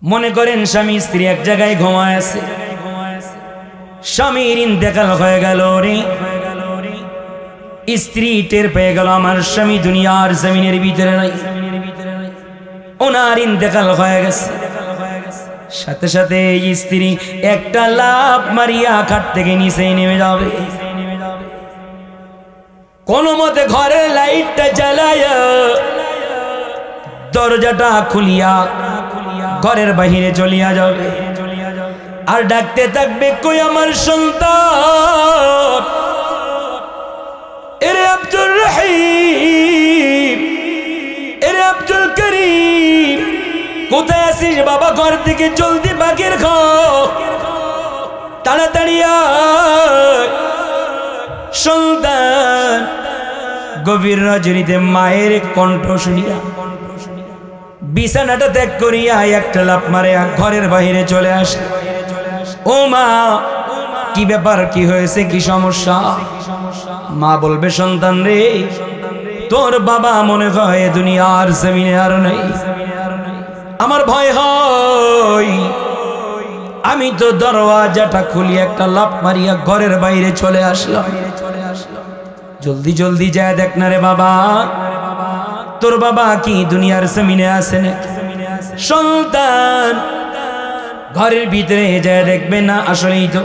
মনে করেন স্বামী স্ত্রী এক জায়গায় ঘুমায় আছে, স্বামীর ইন্তেকাল হয়ে গেল রে, স্ত্রী টের পেয়ে গেল আমার স্বামী দুনিয়ার জমিনের ভিতরে নাই, ওনার ইন্তেকাল হয়ে গেছে। সাথে সাথে স্ত্রী একটা লাফ মারিয়া খাট থেকে নিচে নেমে যাবে, কোন মতে ঘরের লাইটটা জ্বালায়া দরজাটা খুলিয়া ঘরের বাহিরে চলিয়া যাবে, আর ডাকতে থাকবে, কই আমার সন্তান, এরে আব্দুর রহিম, এরে আব্দুল করিম, কোথায় আছিস বাবা? ঘর থেকে জলদি বাগের খাও, তাড়াতাড়ি আয়। সন্তান গভীর রজনীতে মায়ের কণ্ঠ শুনিয়া বিছানাটা ত্যাগ করিয়া একটা লাফ মারে ঘরের বাহিরে চলে আসে। ও মা, কি ব্যাপার, কি হয়েছে, কি সমস্যা? মা বলবে, সন্তান রে, তোর বাবা মনে হয় দুনিয়ার জমিনে আর নাই, আমার ভয় হয়। আমি তো দরওয়াজাটা খুলি একটা লাফ মারিয়া ঘরের বাইরে চলে আসলাম, জলদি জলদি যায় দেখ না রে বাবা, তোর বাবা কি দুনিয়ার জমিনে আছে না? সন্তান ঘরের ভিতরে যায় দেখবে না, আসলেই তো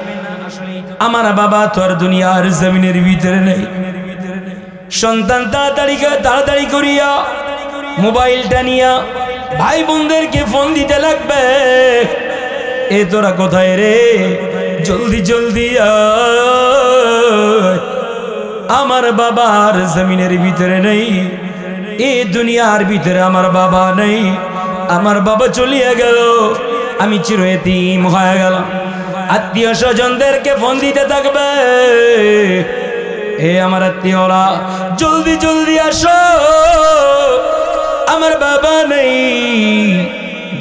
আমার বাবা তো আর দুনিয়ার জমিনের ভিতরে নেই। সন্তান তাড়াতাড়ি করিয়া মোবাইলটা নিয়া ভাই বোনদেরকে ফোন দিতে লাগবে, এ তোরা কোথায় রে, জলদি জলদি আয়, আমার বাবার জমিনের ভিতরে নেই, এই দুনিয়ার ভিতরে আমার বাবা নেই, আমার বাবা চলিয়া গেল, আমি চিরয়তীম হয়ে গেলাম। আত্মীয় স্বজনদেরকে ফোন দিতে থাকবে, এ আমার আত্মীয়রা জলদি জলদি আসো, আমার বাবা নেই,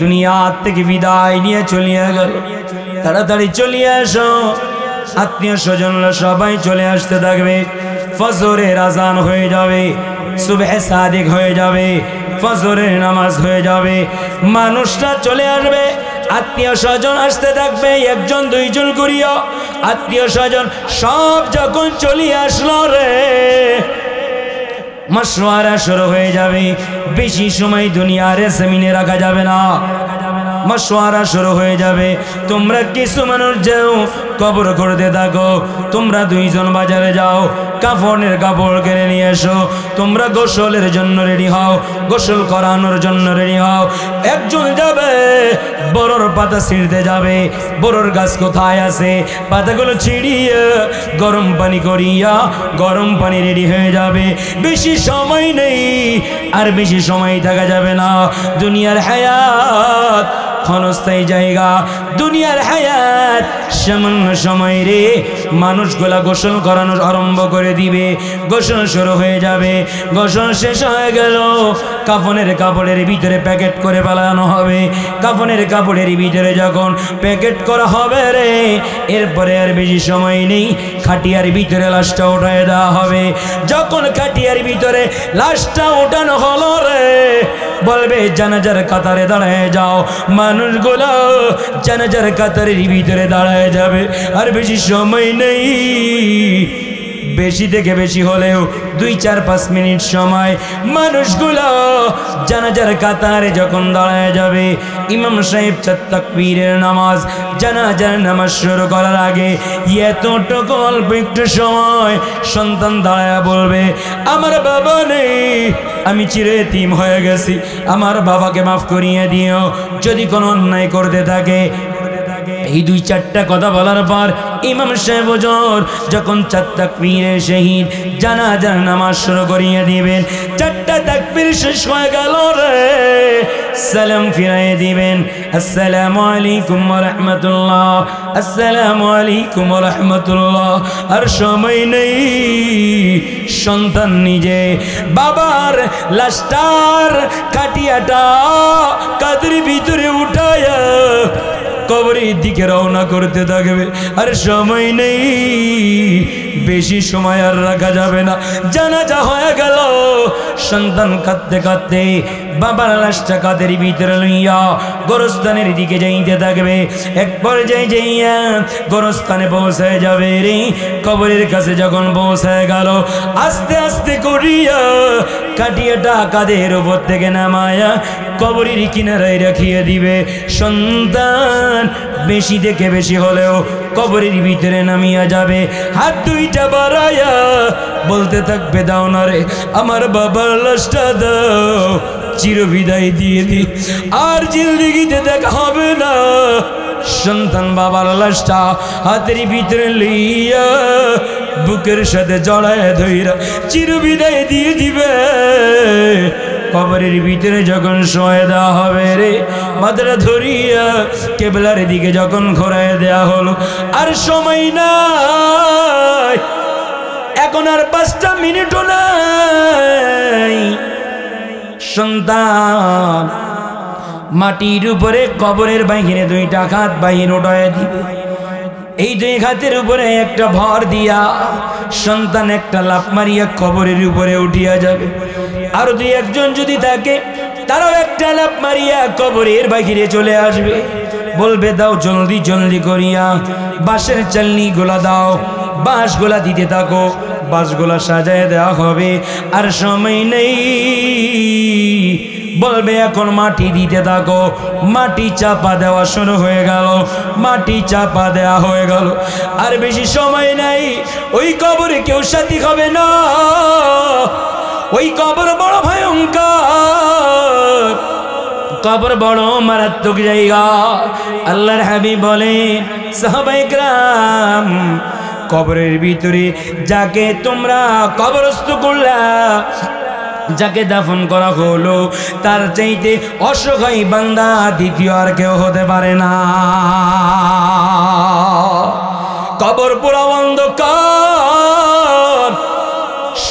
দুনিয়া থেকে বিদায় নিয়ে চলিয়া গেল, তাড়াতাড়ি চলিয়ে আসো। আত্মীয় স্বজনরা সবাই চলে আসতে থাকবে, ফজরের আজান হয়ে যাবে, সুবহে সাদিক হয়ে যাবে, ফজরের নামাজ হয়ে যাবে, মানুষরা চলে আসবে, আত্মীয় স্বজন আসতে থাকবে, একজন দুইজন করিয়া আত্মীয় স্বজন সব যখন চলিয়ে আসলো রে, মাশওয়ারা শুরু হয়ে যাবে। বেশি সময় দুনিয়ার জমিনে রাখা যাবে না, মাশওয়ারা শুরু হয়ে যাবে। তোমরা কিছু মানুষ যাও কবর করতে থাকো, তোমরা দুইজন বাজারে যাও, কাফনের কাপড় কিনে নিয়ে এসো, তোমরা গোসলের জন্য রেডি হও, গোসল করানোর জন্য রেডি হও। একজন যাবে বড়র পাতা ছিঁড়তে যাবে, বড়র গাছ কোথায় আছে, পাতাগুলো ছিঁড়িয়ে গরম পানি করিয়া গরম পানি রেডি হয়ে যাবে। বেশি সময় নেই, আর বেশি সময় থাকা যাবে না। দুনিয়ার হায়াত ক্ষণস্থায়ী জায়গা, দুনিয়ার হায়াত সামান্য সময় রে। মানুষগুলা গোসল করানো আরম্ভ করে দিবে, গোসল শুরু হয়ে যাবে। গোসল শেষ হয়ে গেল, কাফনের কাপড়ের ভিতরে প্যাকেট করে ফেলানো হবে। কাফনের কাপড়ের ভিতরে যখন প্যাকেট করা হবে রে, এরপরে আর বেশি সময় নেই, খাটিয়ার ভিতরে লাশটা উঠায় দেওয়া হবে। যখন খাটিয়ার ভিতরে লাশটা উঠানো হলো রে, বলবে জানাজার কাতারে দাঁড়ায় যাও। মানুষগুলো জানাজার কাতারের ভিতরে দাঁড়ায় যাবে, আর বেশি সময় নেই, বেশি থেকে বেশি হলেও 2-4-5 মিনিট সময়। মানুষগুলো জানাজার কাতারে যখন দাঁড়ায় যাবে, ইমাম সাহেব তাকবীরের নামাজ, জানাজার নামাজ শুরু করার আগে এতটুকু অল্প একটু সময় সন্তান দাঁড়ায় বলবে, আমার বাবা নেই, আমি চিরয়তীম হয়ে গেছি, আমার বাবাকে মাফ করিয়ে দিও। যদি কোনো অন্যায় করতে থাকে, এই 2-4টা কথা বলার পর ইমাম সাহেব হুজুর যখন 4 তাকবীরে শহীদ জানাজার নামাজ শুরু করিয়ে দিবেন, 4টা তাকবীর শেষ হয়ে গেল রে, সালাম ফিরিয়ে দিবেন, আসসালামু আলাইকুম ওয়া রাহমাতুল্লাহ, আসসালামু আলাইকুম ওয়া রাহমাতুল্লাহ। আর সময় নেই, সন্তান নিজে বাবার লাশটার কাটিয়াটা কাদের ভিতরে উঠায়া কবরের দিকে রওনা করতে থাকবে। আর সময় নেই, বেশি সময় আর রাখা যাবে না। জানাজা হয়ে গেল, সন্তান কাঁদতে কাঁদতে বাবার লাশটা কাদের ভিতরে লইয়া গোরস্থানের দিকে যাইতে থাকবে। এক পর্যায়ে যাইয়া গোরস্থানে পৌঁছায় যাবে রে। কবরের কাছে যখন পৌঁছায় গেল, আস্তে আস্তে করিয়া কাটিয়াটা কাদের উপর থেকে নামায়া কবরের কিনারায় রাখিয়ে দিবে। সন্তান বেশি থেকে বেশি হলেও কবরের ভিতরে নামিয়া যাবে। হাত দুইটা বাড়াইয়া বলতে থাকবে, দাও না রে আমার বাবার লাশটা দাও, চিরবিদায় দিয়ে দি, আর জিন্দেগিতে দেখা হবে না। সন্তান বাবার লাশটা হাতের ভিতরে লইয়া বুকের সাথে জড়ায় ধইরা চিরবিদায় দিয়ে দিবে। কবরের ভিতরে যখন শোয়া দেওয়া হবে রে, মাথাটা ধরিয়া কেবলার দিকে যখন ঘোরায় দেয়া হলো, আর সময় নাই, এখন আর 5টা মিনিটও নাই। সন্তান মাটির উপরে কবরের বাহিরে 2টা হাত বাহির উঠায় দিবে। এই 2 হাতের উপরে একটা ভর দিয়া সন্তান একটা লাফ মারিয়া কবরের উপরে উঠিয়া যাবে। আর 2-1 যদি থাকে, তারাও একটা লাফ মারিয়া কবরের বাহিরে চলে আসবে। বলবে, দাও জলদি জলদি করিয়া বাঁশের চালনি গোলা দাও, বাঁশ গোলা দিতে থাকো, বাঁশ গোলা সাজায় দেওয়া হবে। আর সময় নেই, বলবে এখন মাটি দিতে থাকো। মাটি চাপা দেওয়া শুরু হয়ে গেল, মাটি চাপা দেওয়া হয়ে গেল। আর বেশি সময় নাই, ওই কবরে কেউ সাথী হবে না। ওই কবর বড় ভয়ঙ্কর, কবর বড় মারাত্মক জায়গা। আল্লাহর হাবিব বলেন, সাহাবায়ে কেরাম, কবরের ভিতরে যাকে তোমরা কবরস্থ করলা, যাকে দাফন করা হলো, তার চাইতে অসহায় বান্দা দ্বিতীয় আর কেউ হতে পারে না। কবর পুরা অন্ধকার,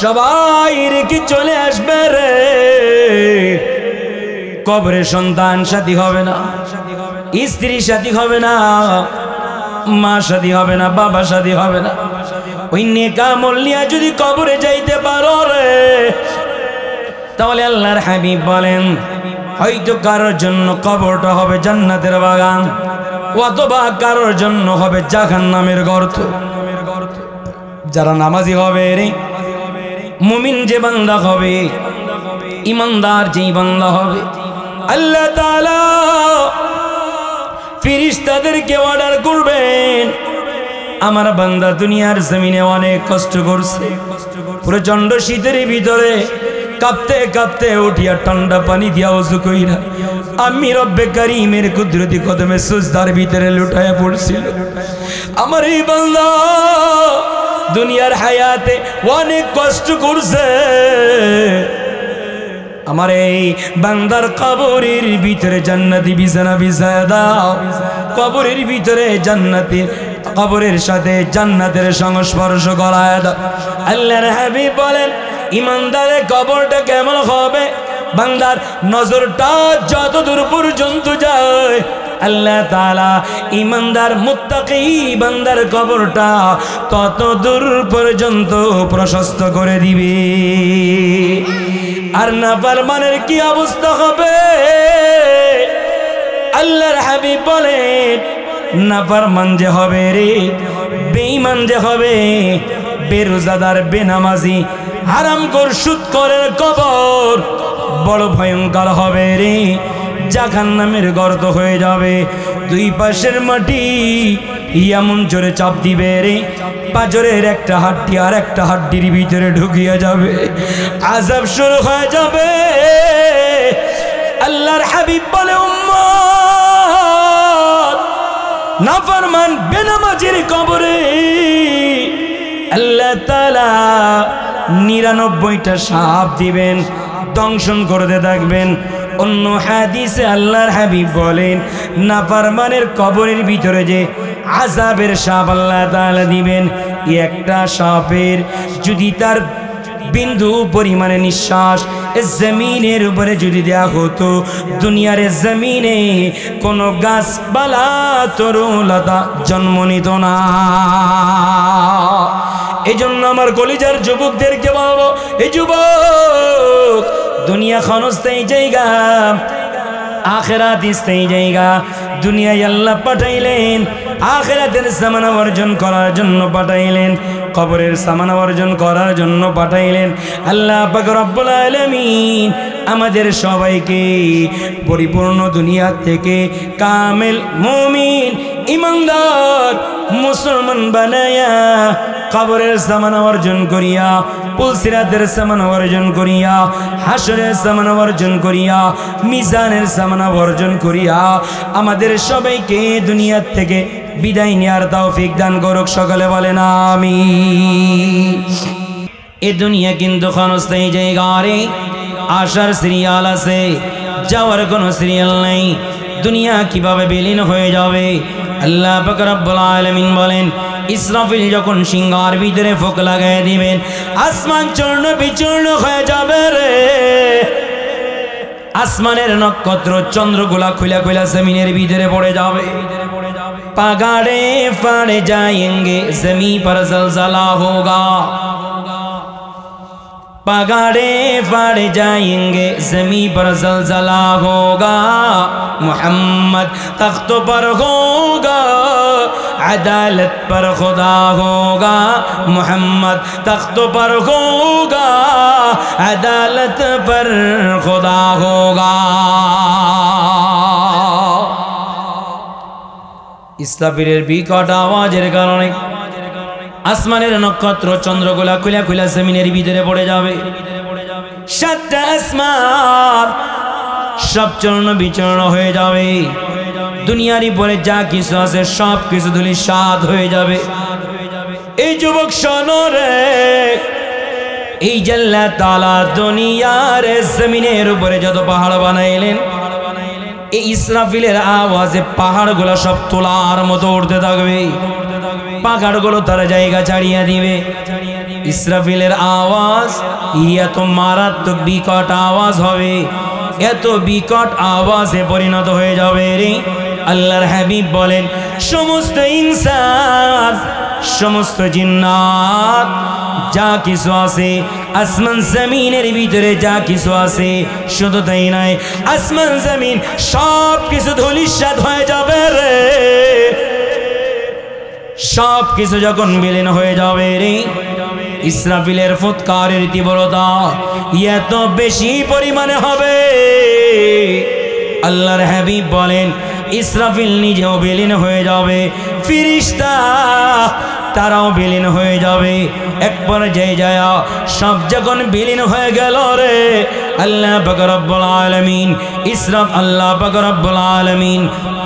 সবাই রেখে চলে আসবে রে। কবরে সন্তান সাথী হবে না, স্ত্রী সাথী হবে না, মা সাথী হবে না, বাবা সাথী হবে না। ওই নেকা মল্লিয়া যদি কবরে যাইতে পারো রে, তাহলে আল্লাহর হাবিব বলেন, হয়তো কারোর জন্য কবরটা হবে জান্নাতের বাগান, অথবা কারোর জন্য হবে জাহান্নামের গর্ত। যারা নামাজি হবে রে, মুমিন যে বান্দা হবে, ইমানদার যেই বান্দা হবে, আল্লাহ তাআলা ফেরেশতাদেরকে অর্ডার করবেন, আমার বান্দা দুনিয়ার জমিনে অনেক কষ্ট করছে, প্রচন্ড শীতের ভিতরে কাঁপতে কাঁপতে উঠিয়া ঠান্ডা পানি দিয়া ওযু কইরা আমি রব্বে কারীমের কুদরতি কদমে সিজদার ভিতরে লুটায়া পড়ছিল। আমার এই বান্দা দুনিয়ার হায়াতে অনেক কষ্ট করছে, আমার এই বান্দার কবরের ভিতরে জান্নাতি বিছানা বিছায়া দাও, কবরের ভিতরে জান্নাতি, কবরের সাথে জান্নাতের সংস্পর্শ করায় দাও। আল্লাহর হাবিব বলেন, ইমানদারের কবরটা কেমন হবে? বান্দার নজরটা যত দূর পর্যন্ত যায়, আল্লাহ তাআলা ইমানদার মুত্তাকি বান্দার কবরটা তত দূর পর্যন্ত প্রশস্ত করে দিবে। আর নাফরমানের কি অবস্থা হবে? আল্লাহর হাবিব বলেন, নাফরমান যে হবে রে, বেঈমান যে হবে, বেরোজাদার, বেনামাজি, হারামখোর, সুদখোরের কবর বড় ভয়ঙ্কর হবে রে। জাহান্নামের গর্ত হয়ে যাবে, 2 পাশের মাটি এমন জোরে চাপ দিবে রে, পাঁজরের একটা হাড্ডি আর একটা হাড্ডির ভিতরে ঢুকিয়ে যাবে, আযাব শুরু হয়ে যাবে। আল্লাহর হাবিব বলে, উম্মত, নাফরমান বেনামাজির কবরে আল্লাহ তাআলা 99টা সাপ দিবেন, দংশন করতে থাকবেন। অন্য হাদিসে আল্লাহর হাবিব বলেন, নাফরমানের কবরের ভিতরে যে আযাবের সাপ আল্লাহ তাআলা দিবেন, একটা সাপের যদি তার বিন্দু পরিমাণে নিঃশ্বাস জমিনের উপরে যদি দেয়া হতো, দুনিয়ার জমিনে কোনো গাছপালা তরুলতা জন্ম নিত না। এই জন্য আমার কলিজার যুবকদেরকে বলবো, এই যুবক, দুনিয়া ক্ষণস্থায়ী জায়গা, আখিরাত স্থায়ী জায়গা। দুনিয়ায় আল্লাহ পাঠাইলেন আখিরাতের সামানা অর্জন করার জন্য পাঠাইলেন, কবরের সামানা অর্জন করার জন্য পাঠাইলেন। আল্লাহ পাক রব্বুল আলামিন আমাদের সবাইকে পরিপূর্ণ দুনিয়া থেকে কামেল মুমিন ইমানদার মুসলমান বানায়া কবরের সামানা অর্জন করিয়া, পুলসিরাতের সামানা অর্জন করিয়া, হাসরের সামানা অর্জন করিয়া, মিজানের সামানা অর্জন করিয়া আমাদের সবাইকে দুনিয়া থেকে বিদায় নেওয়ার তৌফিক দান করুক। সকলে বলেন আমিন। এ দুনিয়া কিন্তু ক্ষণস্থায়ী জায়গা রে, আসার সিরিয়াল আছে, যাওয়ার কোনো সিরিয়াল নেই। দুনিয়া কিভাবে বিলীন হয়ে যাবে? আল্লাহ পাক রব্বুল আলামিন বলেন, ইসরাফিল যখন সিংহার ভিতরে ফুঁক লাগাই দিবেন, আসমান চূর্ণ বিচূর্ণ হয়ে যাবে রে। আসমানের নক্ষত্র চন্দ্রগুলা খুলা খুলা জমিনের ভিতরে পড়ে যাবে। पगाड़े फड़ जाएंगे जमी पर जलजला होगा, पगाड़े फड़ जाएंगे जमी पर जलजला होगा। मोहम्मद तख्त पर होगा, अदालत पर खुदा होगा। मोहम्मद तख्त पर होगा, अदालत पर खुदा होगा। ইসরাফিলের বিকট আওয়াজের কারণে আসমানের নক্ষত্র চন্দ্রগুলা খুলা খুলা জমিনের ভিতরে পড়ে যাবে। সাতটা আসমান সব চূর্ণ বিচূর্ণ হয়ে যাবে। দুনিয়ার উপরে যা কিছু আছে সব কিছু ধূলিসাৎ হয়ে যাবে। এই যুবক শোনো রে, এই যে আল্লাহ তাআলা দুনিয়ার জমিনের উপরে যত পাহাড় বানাইলেন, এই ইসরাফিলের আওয়াজে পাহাড়গুলো সব তোলার মতো উঠতে থাকবে। পাহাড়গুলো তার জায়গা ছাড়িয়ে দিবে। ইসরাফিলের আওয়াজ এত মারাত্মক বিকট আওয়াজ হবে, এত বিকট আওয়াজে পরিণত হয়ে যাবে রে। আল্লাহর হাবিব বলেন, সমস্ত ইনসান, সমস্ত জিন্নাত যা কিছু আছে, আসমান জমিনের ভিতরে যা কিছু আছে, শুধু তাই নয়, আসমান জমিন সব কিছু ধূলিসাৎ হয়ে যাবে রে। সব কিছু যখন বিলীন হয়ে যাবে রে, ইসরাফিলের ফুৎকারের তীব্রতা এত বেশি পরিমাণে হবে। আল্লাহর হাবিব বলেন, ইসরাফিল নিজেও বিলীন হয়ে যাবে, ফেরেশতা তারাও বিলীন হয়ে যাবে। এক পর্যায়ে যায় সব যখন বিলীন হয়ে গেল রে, আল্লাহ পাক রব্বুল আলামিন আল্লাহ পাক রব্বুল আলামিন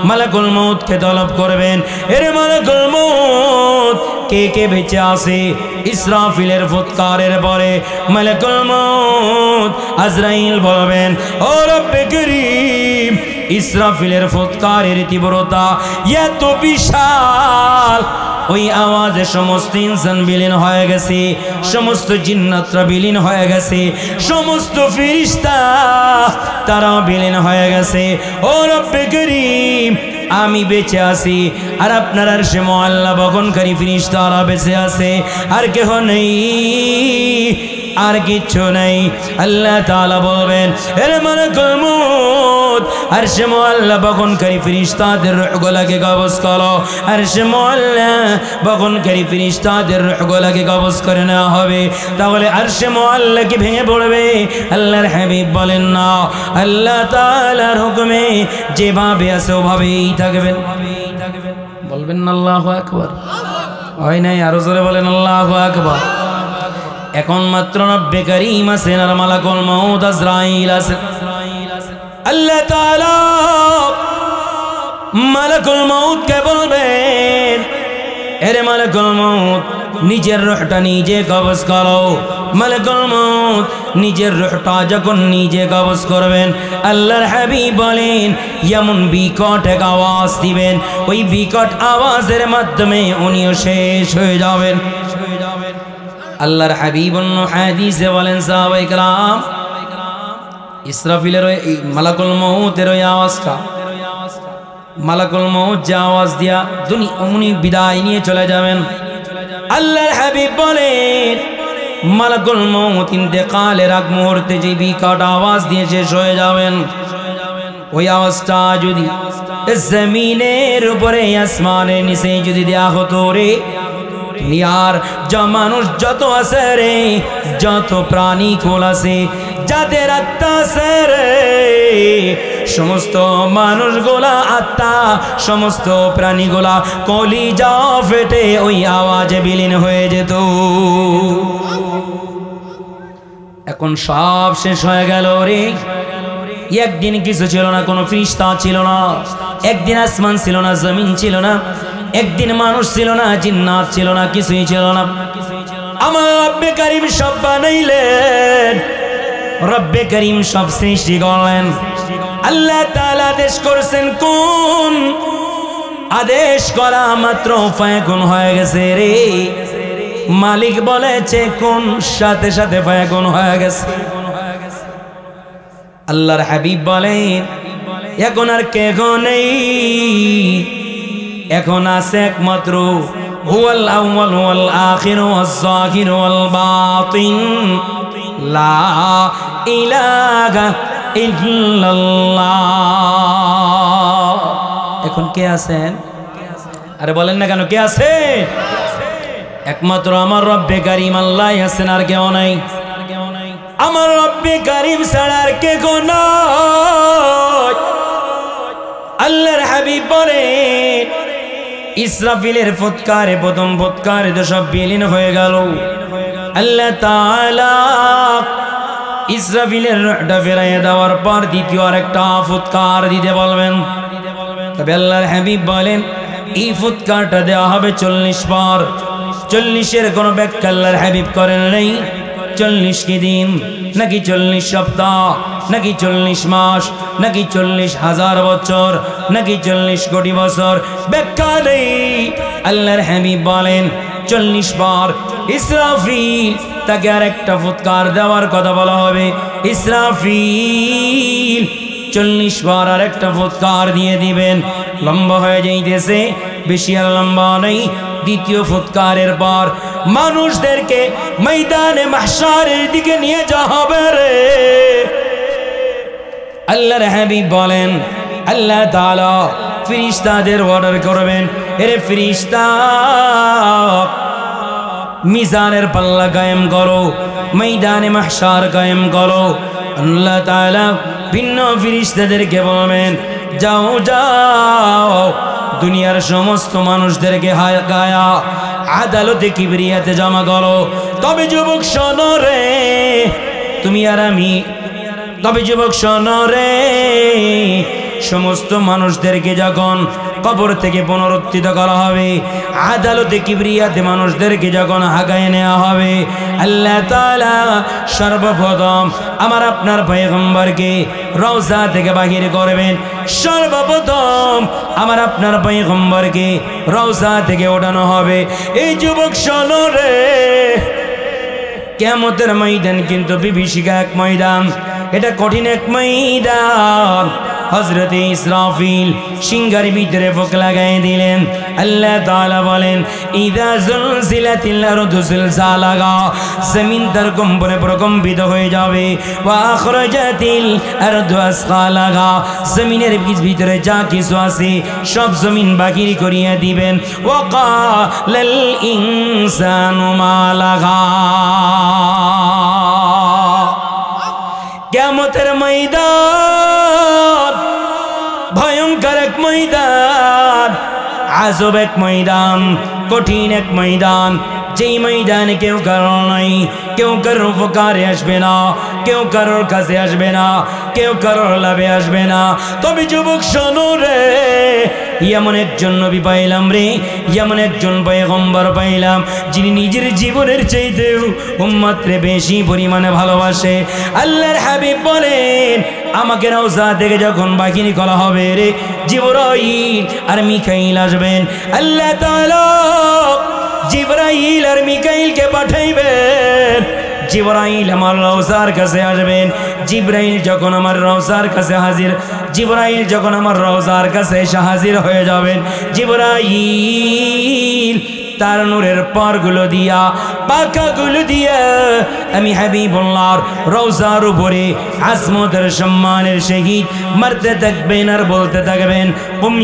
মালাকুল মউতকে তলব করবেন, এরে মালাকুল মউত কে কে বেঁচে আছে? ইসরাফিলের ফুৎকারের পরে মালাকুল মউত আজরাইল বলবেন, ও রব্বে করিম, ইসরাফিলের ফুৎকারের তীব্রতা এত বিশাল, ওই আওয়াজে সমস্ত ইনসান বিলীন হয়ে গেছে, সমস্ত জিন্নাতরা বিলীন হয়ে গেছে, সমস্ত ফেরেশতা তারাও বিলীন হয়ে গেছে। ও রব্বে করিম, আমি বেঁচে আছি আর আপনার আরশে মুআল্লা বহনকারী ফেরেশতারা বেঁচে আছে, আর কেহ নেই, আর কিচ্ছু নাই। আল্লাহ তাআলা বলবেন, এর মালাকুল মউত আরশে মুআল্লা বহনকারী ফেরেশতাদের রূহগুলোকে কবজ করো। আরশে মুআল্লা বহনকারী ফেরেশতাদের রূহগুলোকে কবজ করে নেওয়া হবে। তাহলে আরশে মুআল্লা কি ভেঙে পড়বে? আল্লাহর হাবিব বলেন, না, আল্লাহ তাআলার হুকুমে যেভাবে আছে ওভাবেই থাকবেন। বলবেন না আল্লাহু আকবার? হয় নাই? আরো জোরে বলেন আল্লাহু আকবার। এখন মাত্র রব্বে করিম আছেন আর মালাকুল মউত আজরাইল আছেন। আল্লাহ তাআলা মালাকুল মউত কে বলবেন, এরে মালাকুল মউত নিজের রূহটা নিজে কবজ করো। মালাকুল মউত নিজের রূহটা যখন নিজে কবজ করবেন, আল্লাহর হাবিব বলেন, এমন বিকট এক আওয়াজ দিবেন, ওই বিকট আওয়াজের মাধ্যমে উনিও শেষ হয়ে যাবেন। আল্লাহর হাবিব অন্য হাদিসে বলেন, সাহাবায়ে কেরাম, ইসরাফিলের ওই মালাকুল মউতের ওই আওয়াজটা, মালাকুল মউত যে আওয়াজ দিয়া উনি বিদায় নিয়ে চলে যাবেন। আল্লাহর হাবিব বলেন, মালাকুল মউত ইন্তেকালের আগ মুহূর্তে যে বিকট আওয়াজ দিয়ে শেষ হয়ে যাবেন, ওই আওয়াজটা যদি জমিনের উপরে আসমানের নিচে যদি দেয়া হতো রে, দুনিয়ার মানুষ যত আছে রে, যত প্রাণী কুল আছে, যাদের আত্মা আছে রে, সমস্ত মানুষগুলা আত্মা, সমস্ত প্রাণীগুলা কলিজা ফেটে ওই আওয়াজে বিলীন হয়ে যেত। এখন সব শেষ হয়ে গেল রে। একদিন কিছু ছিল না, কোনো ফেরেশতা ছিল না, একদিন আসমান ছিল না, জমিন ছিল না, একদিন মানুষ ছিল না, জিন্নাত ছিল না, কিছুই ছিল না। আমার রব্বে করিম সব বানাইলেন, রব্বে করিম সব সৃষ্টি করলেন। আল্লাহ তাআলা আদেশ করেছেন কোন, আদেশ করা মাত্র ফায়াকুন হয়ে গেছে রে। মালিক বলেছে কোন, সাথে সাথে ফায়াকুন হয়ে গেছে। আল্লাহর হাবিব বলেন এখন আর কেহ নেই, এখন আছে একমাত্র হুয়াল আউয়াল ওয়াল আখির ওয়াজ যাহির ওয়াল বাতিন লা ইলাহা ইল্লাল্লাহ। এখন কে আছেন? আরে বলেন না কেন, কে আছে? একমাত্র আমার রব্বে কারীম আল্লাহ আছেন, আর কেউ নাই। আমার রব্বে কারীম ছাড়া আর কেউ নাই। আল্লাহর হাবিব বলেন ইসরাফিলের ফুৎকারে, প্রথম ফুৎকারে তো সব বিলীন হয়ে গেল। আল্লাহ তাআলা ইসরাফিলের রূহটা ফেরাইয়া দেওয়ার পর দ্বিতীয় আরেকটা ফুৎকার দিতে বলবেন। তবে আল্লাহর হাবিব বলেন এই ফুৎকারটা দেওয়া হবে 40 বার। 40-এর কোনো ব্যাখ্যা আল্লাহর হাবিব করেন নাই। 40 কি দিন, নাকি 40 সপ্তাহ, নাকি 40 মাস, নাকি 40,000 বছর, নাকি 40 কোটি বছর, ব্যাখ্যা নেই। আল্লাহর হাবিব বলেন 40 বার। ইসরাফিল তাকে আর একটা ফুৎকার দেওয়ার কথা বলা হবে। ইসরাফিল 40 বার আর একটা ফুৎকার দিয়ে দিবেন। লম্বা হয়ে যাইতেছে, বেশি আর লম্বা নেই। দ্বিতীয় ফুৎকারের পর মানুষদেরকে ময়দানে মাহশারের দিকে নিয়ে যাওয়া হবে রে। আল্লাহর হাবিব বলেন আল্লাহ তাআলা ফেরেশতাদের অর্ডার করবেন, এরে ফেরেশতা মিজানের পাল্লা কায়েম করো, ময়দানে মাহশার কায়েম করো। আল্লাহ তাআলা ভিন্ন ফেরেশতাদেরকে বলবেন যাও যাও, দুনিয়ার সমস্ত মানুষদেরকে গায়া আদালতে কিবরিয়াতে জমা করো। তবে যুবক শোনো রে, তুমি আর আমি, তবে যুবক শোনো রে, সমস্ত মানুষদেরকে যখন কবর থেকে পুনরুত্থিত করা হবে, আদালতে কিবরিয়াতে মানুষদেরকে যখন হাগায় নেওয়া হবে, আল্লাহ তাআলা সর্বপ্রথম আমার আপনার পয়গম্বরকে রওজা থেকে বাহির করবেন। সর্বপ্রথম আমার আপনার পয়গম্বরকে রওজা থেকে ওঠানো হবে। এই যুবক শোনো রে, কিয়ামতের ময়দান কিন্তু বিভীষিকা এক ময়দান, এটা কঠিন এক ময়দান। হযরতে ইসরাফিল সিংহার ভিতরে ফোঁক লাগাই দিলেন। আল্লাহ তাআলা বলেন ইযা যুলজিলাতিল আরদু জিলজালাহা, জমিন তার কম্পনে প্রকম্পিত হয়ে যাবে। ওয়া আখরাজাতিল আরদু আসকালাহা, জমিনের ভিতরে যা কিছু আছে সব জমিন বাকির করিয়া দিবেন। ওয়া ক্বালাল ইনসানু মা লাহা। কিয়ামতের ময়দান ভয়ঙ্কর এক ময়দান, আজব এক ময়দান, কঠিন এক ময়দান। যেই ময়দানে কেউ কারো নাই, কেউ কারোর উপকারে আসবে না, কেউ কারোর কাছে আসবে না, কেউ কারোর লাভে আসবে না। তবে যুবক শোনো রে, এমন একজন নবী পাইলাম রে, এমন একজন পয়গম্বর পাইলাম যিনি নিজের জীবনের চাইতেও উম্মতরে বেশি পরিমাণে ভালোবাসে। আল্লাহর হাবিব বলেন আমাকে রওজা থেকে যখন বাহির করা হবে রে, জিবরাইল আর মিকাইল আসবেন। আল্লাহ তাআলা জিবরাইল আর মিকাইলকে পাঠাইবেন। জিবরাইল আমার রওজার কাছে আসবেন। জিবরাইল যখন আমার রওজার কাছে হাজির, জিবরাইল যখন আমার রওজার কাছে এসে হাজির হয়ে যাবেন, জিবরাইল তার নূরের পারগুলো দিয়া পাখাগুলো দিয়া আমি হাবিবুল্লাহর রওজার উপরে আজমতের সম্মানের সহিত মারতে থাকবেন আর বলতে থাকবেন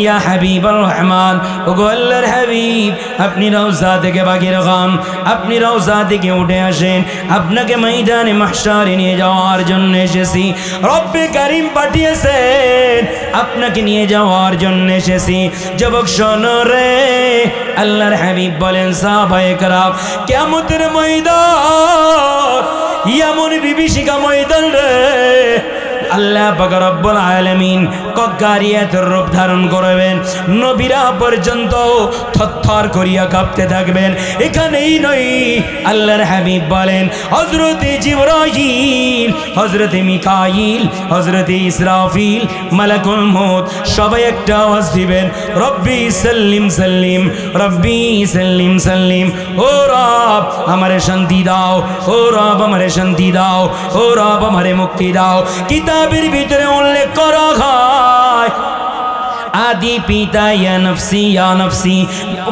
ইয়া হাবিবুর রহমান, ওগো আল্লাহর হাবিব, আপনি রওজা থেকে বাগির খান, আপনি রওজা থেকে উঠে আসেন, আপনাকে ময়দানে মাহশারে নিয়ে যাওয়ার জন্য এসেছি। রব্বে কারীম পাঠিয়েছেন, আপনাকে নিয়ে যাওয়ার জন্য এসেছি। যুবক শোনো রে, আল্লাহর হাবিব বলেন সাহাবায়ে কেরাম, কিয়ামতের ময়দান এমন বিভীষিকা ময়দান রে, আল্লাহ পাক রব্বুল আলামিন কক্কারিয়াতের রূপ ধারণ করবেন, নবীরা পর্যন্ত থরথর করিয়া কাঁপতে থাকবেন। এখানেই নয়, আল্লাহর হাবিব বলেন হযরতে জিবরাইল, হযরতে মিকাইল, হযরতে ইসরাফিল, মালাকুল মউত সবাই একটা আওয়াজ দিবেন, রব্বি সাল্লিম সাল্লিম, রব্বি সাল্লিম সাল্লিম। ও রব আমারে শান্তি দাও, ও রব আমারে শান্তি দাও, ও রব আমারে মুক্তি দাও। কিতাবের ভিতরে উল্লেখ করা হয় आदि पिता या नफ्सी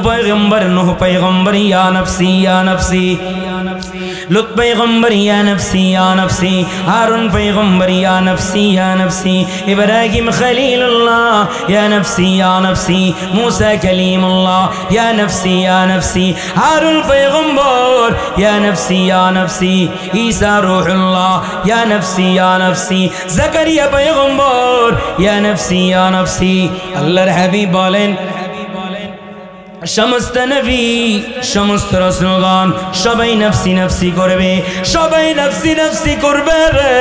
पैगम्बर नूह पैगम्बर या नफ्सी लुत पैगम्बर या नफ्सी हारून पैगम्बर या नफ्सी इब्राहिम खलीलुल्लाह या नफ्सी मूसा कलीमुल्लाह या नफ्सी हारून पैगम्बर या नफ्सी ईसा रूहुल्लाह या नफ्सी ज़करिया पैगम्बर या नफ्सी আল্লাহর হাবিব বলেন সমস্ত নবী সমস্ত রাসূলগণ সবাই নফসি নফসি করবে, সবাই নফসি নফসি করবে রে।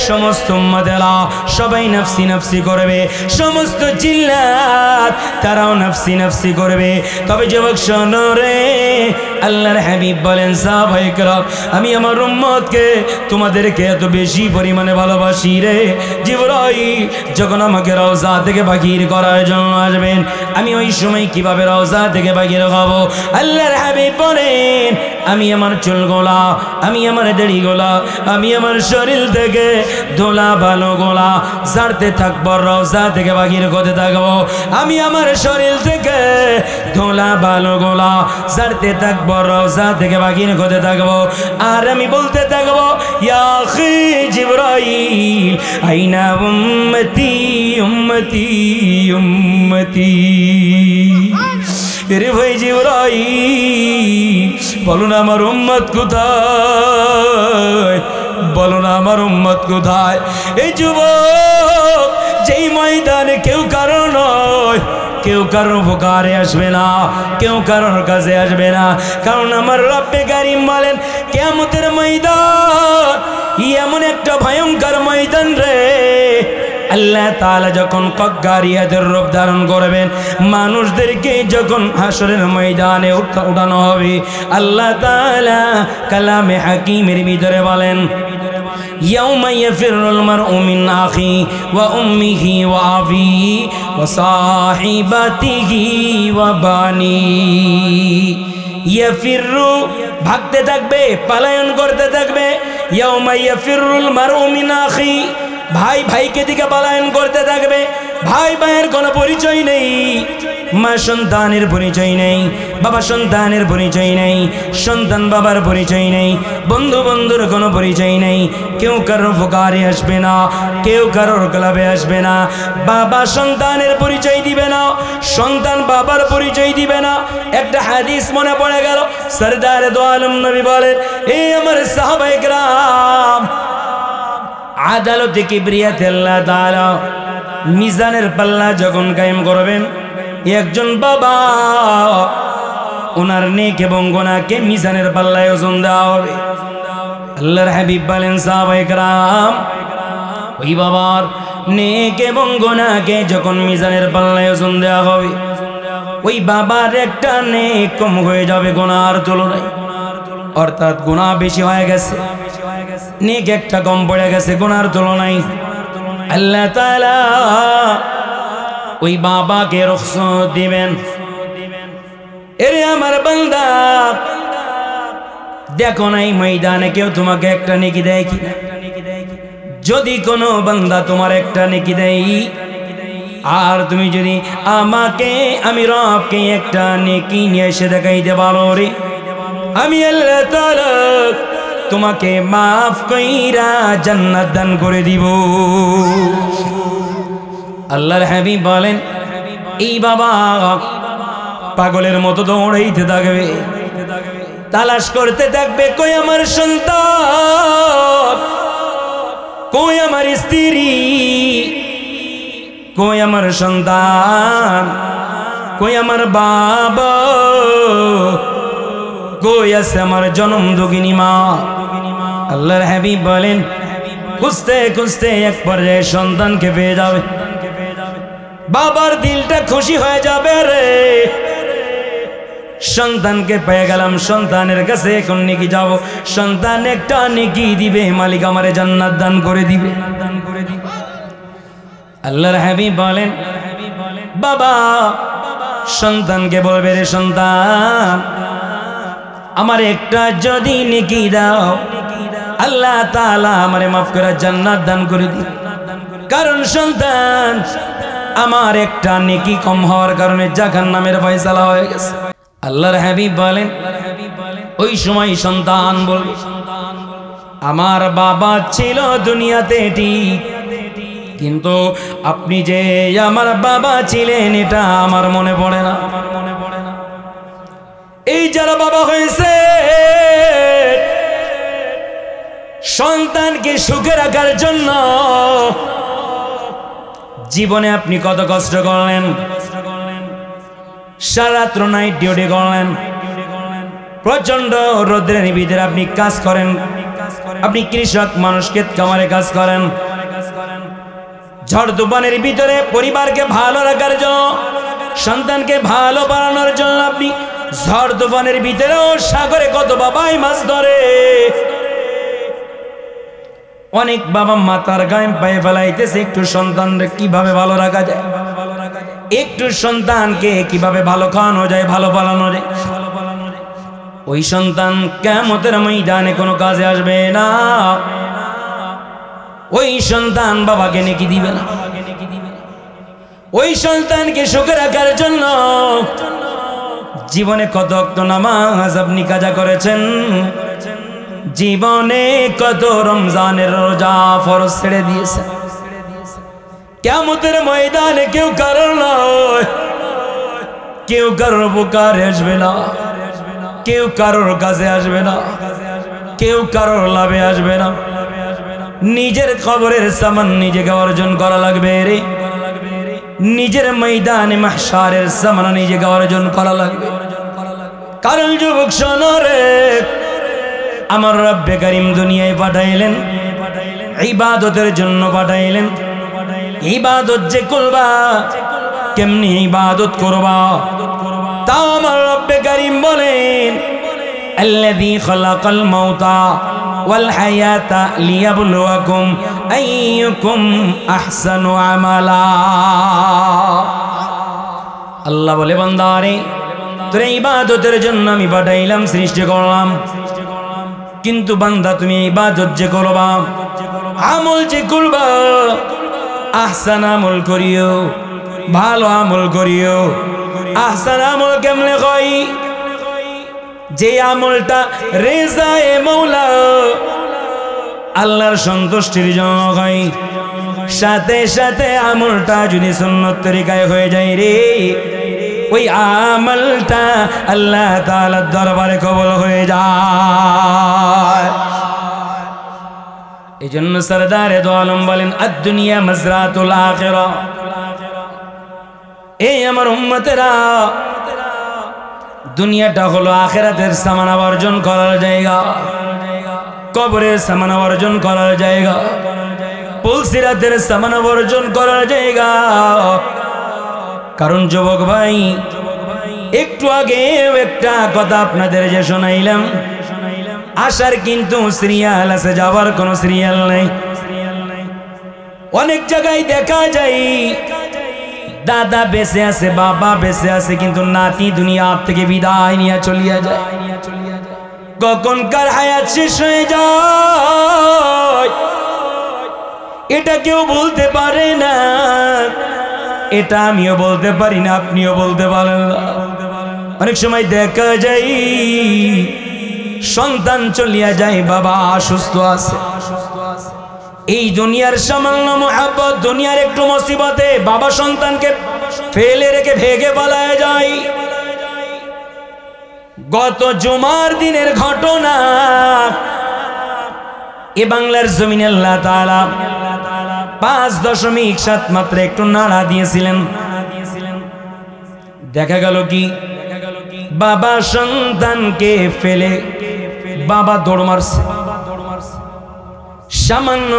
সমস্ত উম্মতেরা সবাই নফসি নফসি করবে, সমস্ত জিল্লাত তারাও নফসি নফসি করবে। তবে যুবক শোনো রে, আল্লাহর হাবিব বলেন সাহাবায়ে কেরাম, আমি আমার উম্মতকে তোমাদেরকে এত বেশি পরিমাণে ভালোবাসি রে। জিবরাইল যখন আমাকে রওজা থেকে বাগির করার জন্য আসবেন, আমি ওই সময় কিভাবে রওজা থেকে বাগির খাবো? আল্লাহর হাবিব বলেন আমি আমার চুলগুলা, আমি আমার দাড়িগুলা, আমি আমার শরীর থেকে ধুলা বালুগুলা ঝাড়তে থাকবো, রওজা থেকে বাগির করতে থাকবো। আমি আমার শরীর থেকে ধুলা বালুগুলা ঝাড়তে থাকবো, রওজা থেকে বাগির করতে থাকবো। আর আমি বলতে থাকবো ইয়া আখি জিবরাইল আইনা উম্মতি উম্মতি উম্মতি। রে ভাই জিবরাইল বলো না আমার উম্মত কোথায়, বলো না আমার উম্মত কোথায়? এই যুবক যেই ময়দানে কেউ কারো নয়, কেউ কারোর উপকারে আসবে না, কেউ কারোর কাছে আসবে না, কারণ আমার রব্বে কারীম বলেন কিয়ামতের ময়দান এমন একটা ভয়ঙ্কর ময়দান রে। আল্লাহ তাআলা যখন কক্কারিয়াতের রূপ ধারণ করবেন, মানুষদেরকে যখন হাসরের ময়দানে উঠানো হবে, আল্লাহ তাআলা কালামে হাকিমের ভিতরে বলেন ইয়াউমা ইয়াফিরুল মারউ মিন আখি ওয়া উম্মিহি ওয়া আবিহি ওয়া সাহিবাতিহি ওয়া বানি। ইয়াফিরু ভাগতে থাকবে, পলায়ন করতে থাকবে। ইয়াউমা ইয়াফিরুল মারউ মিন আখি, ভাই ভাইকে দিকে পলায়ন করতে থাকবে। ভাই ভাইয়ের কোনো পরিচয় নেই, মা সন্তানের পরিচয় নেই, বাবা সন্তানের পরিচয় নেই, সন্তান বাবার পরিচয় নেই, বন্ধু বন্ধুর কোনো পরিচয় নেই। কেউ কারোর উপকারে আসবে না, কেউ কারোর ক্লাবে আসবে না। বাবা সন্তানের পরিচয় দিবে না, সন্তান বাবার পরিচয় দিবে না। একটা হাদিস মনে পড়ে গেল, সরদার দো আলম নবী বলেন এই আমার সাহাবায়ে কেরাম আদালতে কিবরিয়াতে আল্লাহ তাআলা মিজানের পাল্লা যখন কায়েম করবেন, একজন বাবা ওনার নেক এবং গুনাহকে মিজানের পাল্লায় ওজন দেওয়া হবে। আল্লাহর হাবিব বলেন সাহাবায়ে কেরাম ওই বাবার নেক এবং গুনাহকে যখন মিজানের পাল্লায় ওজন দেওয়া হবে, ওই বাবার একটা নেক কম হয়ে যাবে গুনাহর তুলনায়, অর্থাৎ গুনাহ বেশি হয়ে গেছে, নেক একটা কম পড়ে গেছে গুনাহর তুলনায়। আল্লাহ তাআলা ওই বাবাকে রহমত দিবেন, এরে আমার বান্দা দেখো না এই ময়দানে কেউ তোমাকে একটা নেকি দেয় কিনা? যদি কোনো বান্দা তোমার একটা নেকি দেয়, আর তুমি যদি আমাকে আমি রবকে একটা নেকি নিয়ে এসে দেখাইতে পারো রে, আমি আল্লাহ তাআলা তোমাকে মাফ কইরা জান্নাত দান করে দিব। আল্লাহর হাবিব বলেন এই বাবা পাগলের মতো দৌড়াইতে থাকবে, তালাশ করতে থাকবে, কই আমার সন্তান, কই আমার স্ত্রী, কই আমার সন্তান, কই আমার বাবা, কই আছে আমার জনম দুগিনী মা। আল্লাহর হাবিব বলেন খুঁজতে খুঁজতে এক পর্যায়ে সন্তানকে পেয়ে যাবে, বাবার দিলটা খুশি হয়ে যাবে রে, সন্তানকে পেয়ে গেলাম, সন্তানের কাছে এখন নেকি যাব, সন্তান একটা নেকি দিবে, মালিক আমারে জান্নাত দান করে দিবে। আল্লাহর হাবিব বলেন বাবা সন্তানকে বলবে রে সন্তান আমার একটা যদি নেকি দাও, আল্লাহ তাআলা আমারে মাফ করে জান্নাত দান করে দিবে। কারণ সন্তান আমার একটা নেকি কম হওয়ার কারণে জাহান্নামের ফয়সালা হয়ে গেছে। আল্লাহর হাবিব বলেন ওই সময় সন্তান বলবে আমার বাবা ছিল দুনিয়াতে ঠিক, কিন্তু আপনি যে আমার বাবা ছিলেন এটা আমার মনে পড়ে না। এই যারা বাবা হয়েছে সন্তানকে সুখে রাখার জন্য জীবনে আপনি কত কষ্ট করলেন, সারাত্র নাইট ডিউটি করলেন, প্রচন্ড রোদ্রের ভিতরে আপনি কাজ করেন, আপনি কৃষক মানুষ ক্ষেত খামারে কাজ করেন, ঝড় তুফানের ভিতরে পরিবারকে ভালো রাখার জন্য সন্তানকে ভালো বানানোর জন্য আপনি ঝড় তুফানের ভিতরেও সাগরে কত বাবাই মাছ ধরে। অনেক বাবা মাতার গায়ে পায়ে ফেলাইতেছে একটু সন্তানকে কিভাবে ভালো রাখা যায়, একটু সন্তানকে কিভাবে ভালো খাওয়ানো যায়, ভালো পালানো যায়। ওই সন্তান কিয়ামতের ময়দানে কোনো কাজে আসবে না, ওই সন্তান বাবাকে নেকি দিবে না। ওই সন্তানকে সুখে রাখার জন্য জীবনে কত ওয়াক্ত নামাজ আপনি কাজা করেছেন, জীবনে কত রমজানের রোজা ফরজ ছেড়ে দিয়েছেন। কিয়ামতের ময়দানে কেউ কারোর নয়, কেউ কারোর উপকারে আসবে না, কেউ কারোর কাছে আসবে না, কেউ কারোর লাভে আসবে না। নিজের কবরের সামান নিজেকে অর্জন করা লাগবে রে, নিজের ময়দানে মাহশারের সামান নিজেকে অর্জন করা লাগবে। কারণ যুবক শোনো রে, আমার রব্বে কারীম দুনিয়ায় পাঠাইলেন ইবাদতের জন্য পাঠাইলেন। ইবাদত যে করবা কেমনি ইবাদত করবা তাও আমার রব্বে কারীম বলেন আল্লাযী খালাকাল মাউতা ওয়াল হায়াতা লিয়াবলুয়াকুম আইয়ুকুম আহসানু আমালা। আল্লাহ বলে বান্দারে তোর ইবাদতের জন্য আমি পাঠাইলাম, সৃষ্টি করলাম, কিন্তু বান্দা তুমি ইবাদত যে করবা, আমল যে করবা, আহসান আমল করিও, ভালো আমল করিও। আহসান আমল কেমনে কই? যে আমলটা রেজায়ে মওলা আল্লাহর সন্তুষ্টির জন্য হয়, সাথে সাথে আমলটা যদি সুন্নত তরিকায় হয়ে যায় রে, ওই আমলটা আল্লাহ তাআলার দরবারে কবুল হয়ে যায়। এই জন্য সরদারে দো আলম বলেন আদ-দুনিয়া মাজরাতুল আখিরা। এই আমার উম্মতেরা, দুনিয়াটা হলো আখিরাতের সামানা অর্জন করার জায়গা, কবরের সামানা অর্জন করার জায়গা, পুলসিরাতের সামানা অর্জন করার জায়গা। কারণ যুবক ভাই, একটু আগে একটা কথা আপনাদের যে শোনাইলাম, আসার কিন্তু সিরিয়াল আছে, যাবার কোনো সিরিয়াল নাই। অনেক জায়গায় দেখা যায় দাদা বেঁচে আছে, বাবা বেঁচে আছে, কিন্তু নাতি দুনিয়া থেকে বিদায় নিয়ে চলিয়া যায়। কখনকার হায়াত শেষ হয়ে যায় এটা কেউ বলতে পারে না। এটা আমিও বলতে পারি না, আপনিও বলতে পারেন না। অনেক সময় দেখা যায় সন্তান চলিয়া যায়, বাবা অসুস্থ আছে, এই দুনিয়ার সামান্য মুহাব্বত, দুনিয়ার একটু মুসিবতে বাবা সন্তানকে ফেলে রেখে ভেগে পালায় যায়। গত জুমার দিনের ঘটনা, এ বাংলার জমিনে আল্লাহ তাআলা 5.7 মাত্রা একটু নাড়া দিয়েছিলেন। দেখা গেল কি, বাবা সন্তানকে ফেলে বাবা দৌড় মারছে। সামান্য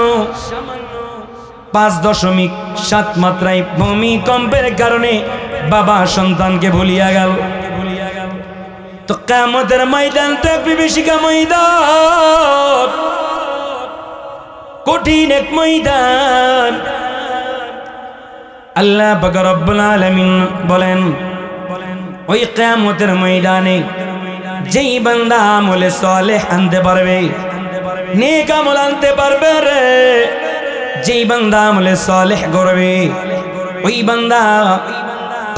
5.7 মাত্রায় ভূমিকম্পের কারণে বাবা সন্তানকে ভুলিয়া গেল। তো কিয়ামতের ময়দান তো এক বিভীষিকা ময়দান, কঠিন এক ময়দান। আল্লাহ পাক রব্বুল আলামিন বলেন, ওই কিয়ামতের ময়দানে যেই বান্দা আমলে সালেহ আনতে পারবে, নেক আমল আনতে পারবে রে, যেই বান্দা আমলে সালেহ করবে, ওই বান্দা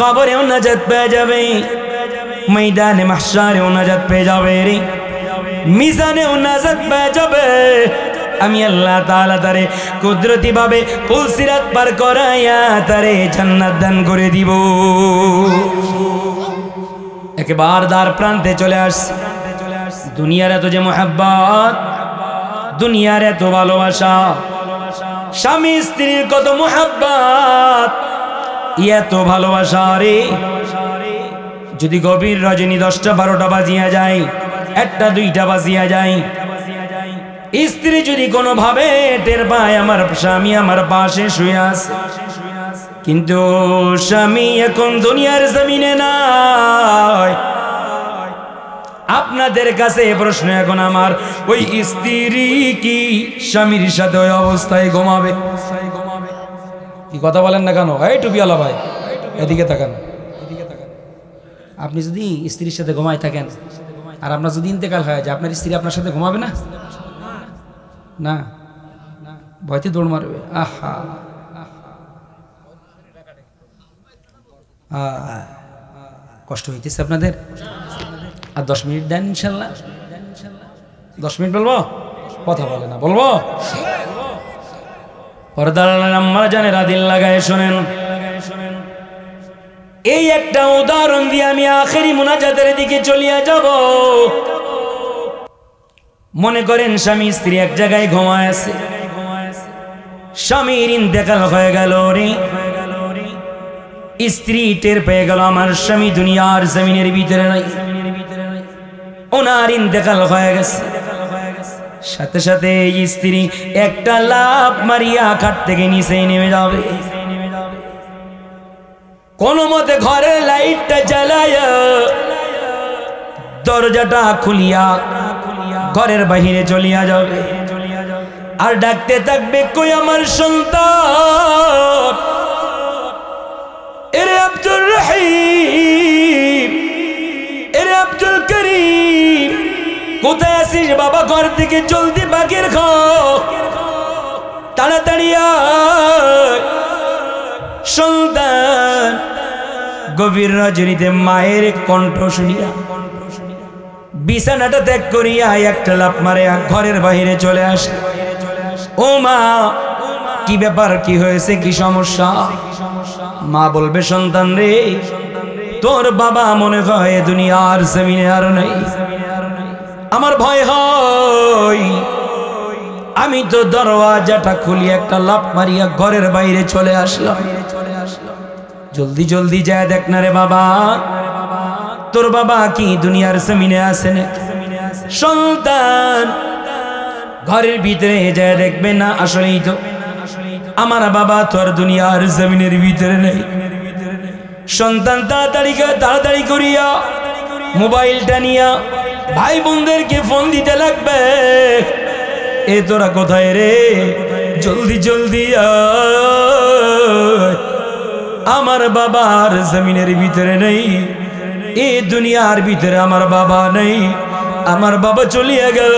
কবরেও নাজাত পেয়ে যাবে, ময়দানে মাহশারেও নাজাত পেয়ে যাবে রে, মিজানেও নাজাত পেয়ে যাবে। আমি আল্লাহ তাআলা তারে কুদরতি ভাবে পুলসিরাত পার করাইয়া তারে জান্নাত দান করে দিব। একবার দ্বার প্রান্তে চলে আসছে। দুনিয়ার এত যে মুহাব্বত, দুনিয়ার এত ভালোবাসা, স্বামী স্ত্রীর কত মুহাব্বত, এত ভালোবাসা রে, যদি গভীর রজনী 10টা 12টা বাজিয়া যায়, 1টা 2টা বাজিয়া যায়, স্ত্রী যদি কোনো ভাবে টের পায় আমার স্বামী আমার পাশে শুয়ে আছে, কিন্তু স্বামী এখন দুনিয়ার জমিনে নাই, আপনাদের কাছে প্রশ্ন এখন আমার, ওই স্ত্রী কি স্বামীর সাথে ওই অবস্থায় ঘুমাবে? কি কথা বলেন না কেন? এই টুপিওয়ালা ভাই এদিকে তাকান। আপনি যদি স্ত্রীর সাথে ঘুমায় থাকেন আর আপনার যদি ইন্তেকাল হয় যায়, আপনার স্ত্রী আপনার সাথে ঘুমাবে না? না, ভয়তে দৌড় মারবে। আহা, কষ্ট হইতেছে আপনাদের? আর 10 মিনিট দেন ইনশাল্লাহ। 10 মিনিট বলবো? কথা বলে না, বলবো? পর্দার আম্মা জানে রাদিল লাগায় শোনেন, এই একটা উদাহরণ দিয়ে আমি আখেরি মুনাজাতের দিকে চলিয়া যাব। মনে করেন স্বামী স্ত্রী এক জায়গায় ঘুমায় আছে, স্বামীর ইন্তেকাল হয়ে গেল রে, স্ত্রী টের পেয়ে গেল আমার স্বামী দুনিয়ার জমিনের ভিতরে নাই, ওনার ইন্তেকাল হয়ে গেছে। সাথে সাথে স্ত্রী একটা লাফ মারিয়া খাট থেকে নিচে নেমে যাবে, কোন মতে ঘরের লাইটটা জ্বালায়া দরজাটা খুলিয়া ঘরের বাহিরে চলিয়া যাবে, আর ডাকতে থাকবে, কই আমার সন্তান, এরে আব্দুর রহিম, এরে আব্দুল করিম, কোথায় আছিস বাবা? ঘর থেকে জলদি বাগের খাও, তাড়াতাড়ি আয়। সন্তান গভীর রজনীতে মায়ের কণ্ঠ শুনিয়া বিছানাটা ত্যাগ করিয়া একটা লাফ মারে ঘরের বাহিরে চলে আসে। ও মা, কি ব্যাপার, কি হয়েছে, কি সমস্যা? মা বলবে, সন্তান রে, তোর বাবা মনে হয় দুনিয়ার জমিনে আর নাই, আমার ভয় হয়, আমি তো দরওয়াজাটা খুলি একটা লাফ মারিয়া ঘরের বাইরে চলে আসলাম, জলদি জলদি যায় দেখ না রে বাবা, তোর বাবা কি দুনিয়ার জমিনে আছে না? সন্তান ঘরের ভিতরে যায় দেখবে না, আসলেই তো আমার বাবা তো আর দুনিয়ার জমিনের ভিতরে নেই। সন্তান তাড়াতাড়ি করিয়া মোবাইলটা নিয়া ভাই বোনদেরকে ফোন দিতে লাগবে, এ তোরা কোথায় রে, জলদি জলদি আয়, আমার বাবার জমিনের ভিতরে নেই, এই দুনিয়ার ভিতরে আমার বাবা নেই, আমার বাবা চলিয়া গেল,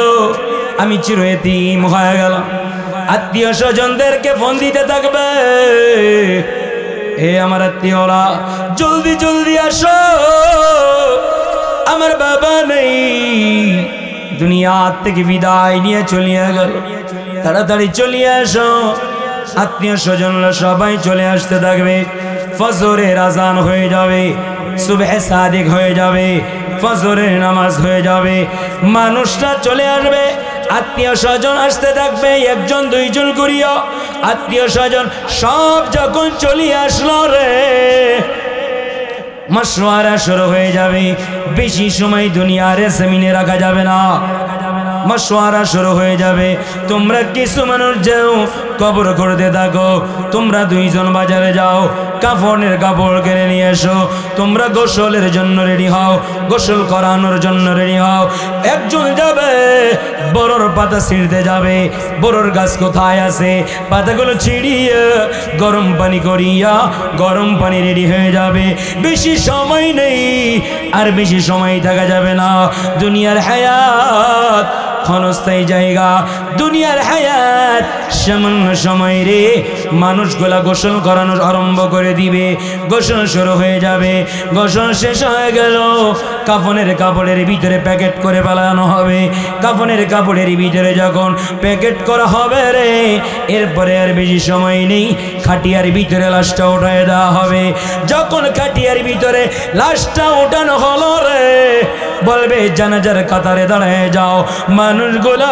আমি চিরয়তীম হয়ে গেলাম। আত্মীয় স্বজনদেরকে ফোন দিতে থাকবে, এ আমার আত্মীয়রা জলদি জলদি আসো, আমার বাবা নেই, দুনিয়া থেকে বিদায় নিয়ে চলিয়া গেল, তাড়াতাড়ি চলিয়ে আসো। আত্মীয় স্বজনরা সবাই চলে আসতে থাকবে। ফজরের আজান হয়ে যাবে, সুবহে সাদিক হয়ে যাবে, ফজরের নামাজ হয়ে যাবে, মানুষরা চলে আসবে, আত্মীয় স্বজন আসতে থাকবে, একজন দুইজন করিয়া আত্মীয় স্বজন সব যখন চলিয়ে আসলো রে, মাশওয়ারা শুরু হয়ে যাবে। বেশি সময় দুনিয়ার জমিনে রাখা যাবে না, মাশওয়ারা শুরু হয়ে যাবে। তোমরা কিছু মানুষ যাও কবর করতে থাকো, তোমরা দুইজন বাজারে যাও, কাফনের কাপড় কিনে নিয়ে এসো, তোমরা গোসলের জন্য রেডি হও, গোসল করানোর জন্য রেডি হও। একজন যাবে বড়র পাতা ছিঁড়তে যাবে, বড়র গাছ কোথায় আছে, পাতাগুলো ছিঁড়িয়ে গরম পানি করিয়া গরম পানি রেডি হয়ে যাবে। বেশি সময় নেই, আর বেশি সময় থাকা যাবে না। দুনিয়ার হায়াত ক্ষণস্থায়ী জায়গা, দুনিয়ার হায়াত সামান্য সময় রে। মানুষগুলা গোসল করানো আরম্ভ করে দিবে, গোসল শুরু হয়ে যাবে। গোসল শেষ হয়ে গেল, কাফনের কাপড়ের ভিতরে প্যাকেট করে পালানো হবে। কাফনের কাপড়ের ভিতরে যখন প্যাকেট করা হবে রে, এরপরে আর বেশি সময় নেই, খাটিয়ার ভিতরে লাশটা উঠায় দেওয়া হবে। যখন খাটিয়ার ভিতরে লাশটা উঠানো হলো রে, বলবে জানাজার কাতারে দাঁড়ায় যাও। মানুষগুলো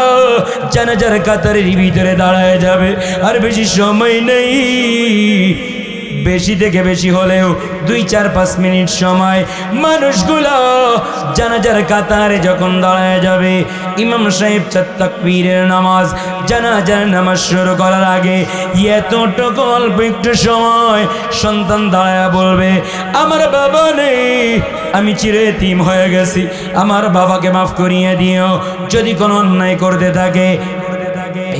জানাজার কাতারের ভিতরে দাঁড়ায় যাবে, আর বেশি সময় নেই, বেশি থেকে বেশি হলেও 2-4-5 মিনিট সময়। মানুষগুলো জানাজার কাতারে যখন দাঁড়ায় যাবে, ইমাম সাহেব তাকবীরের নামাজ, জানাজার নামাজ শুরু করার আগে এতটুকু অল্প একটু সময় সন্তান দাঁড়ায় বলবে, আমার বাবা নেই, আমি চিরএতিম হয়ে গেছি, আমার বাবাকে মাফ করিয়ে দিও যদি কোনো অন্যায় করতে থাকে।